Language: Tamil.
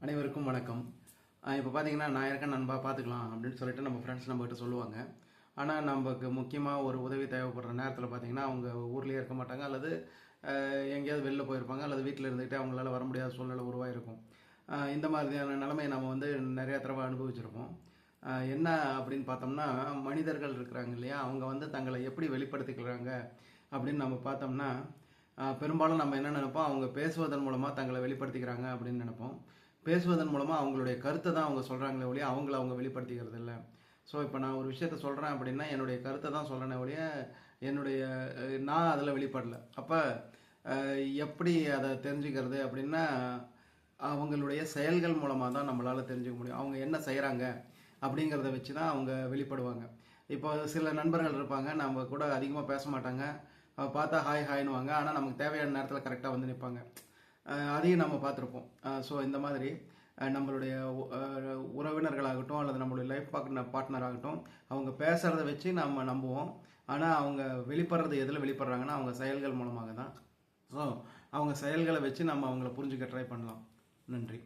அனைவருக்கும் வணக்கம். இப்போ பார்த்தீங்கன்னா, நான் இருக்கேன் நண்பா பார்த்துக்கலாம் அப்படின்னு சொல்லிட்டு நம்ம ஃப்ரெண்ட்ஸ் நம்மகிட்ட சொல்லுவாங்க. ஆனால் நமக்கு முக்கியமாக ஒரு உதவி தேவைப்படுற நேரத்தில் பார்த்தீங்கன்னா, அவங்க ஊர்லேயே இருக்க மாட்டாங்க, அல்லது எங்கேயாவது வெளில போயிருப்பாங்க, அல்லது வீட்டில் இருந்துக்கிட்டே அவங்களால வர முடியாத சூழ்நிலை உருவாயிருக்கும். இந்த மாதிரியான நிலைமையை நம்ம வந்து நிறையா தடவை அனுபவிச்சிருப்போம். என்ன அப்படின்னு பார்த்தோம்னா, மனிதர்கள் இருக்கிறாங்க இல்லையா, அவங்க வந்து தங்களை எப்படி வெளிப்படுத்திக்கிறாங்க அப்படின்னு நம்ம பார்த்தோம்னா, பெரும்பாலும் நம்ம என்ன நினைப்போம், அவங்க பேசுவதன் மூலமாக தங்களை வெளிப்படுத்திக்கிறாங்க அப்படின்னு நினைப்போம். பேசுவதன் மூலமாக அவங்களுடைய கருத்தை தான் அவங்க சொல்கிறாங்களே ஒழிய அவங்கள அவங்க வெளிப்படுத்திக்கிறது இல்லை. ஸோ இப்போ நான் ஒரு விஷயத்த சொல்கிறேன் அப்படின்னா என்னுடைய கருத்தை தான் சொல்கிறேனே ஒழிய என்னுடைய நான் அதில் வெளிப்படலை. அப்போ எப்படி அதை தெரிஞ்சுக்கிறது அப்படின்னா, அவங்களுடைய செயல்கள் மூலமாக தான் நம்மளால் தெரிஞ்சுக்க முடியும். அவங்க என்ன செய்கிறாங்க அப்படிங்கிறத வச்சு தான் அவங்க வெளிப்படுவாங்க. இப்போ சில நண்பர்கள் இருப்பாங்க, நம்ம கூட அதிகமாக பேச மாட்டாங்க, பார்த்தா ஹாய் ஹாய்னுவாங்க, ஆனால் நமக்கு தேவையான நேரத்தில் கரெக்டாக வந்து நிற்பாங்க. அதையும் நம்ம பார்த்துருப்போம். ஸோ இந்த மாதிரி நம்மளுடைய உறவினர்களாகட்டும் அல்லது நம்மளுடைய லைஃப் பார்ட்னர் ஆகட்டும், அவங்க பேசுகிறத வச்சு நம்ம நம்புவோம். ஆனால் அவங்க வெளிப்படுறது எதில் வெளிப்படுறாங்கன்னா அவங்க செயல்கள் மூலமாக தான். ஸோ அவங்க செயல்களை வச்சு நம்ம அவங்கள புரிஞ்சுக்க ட்ரை பண்ணலாம். நன்றி.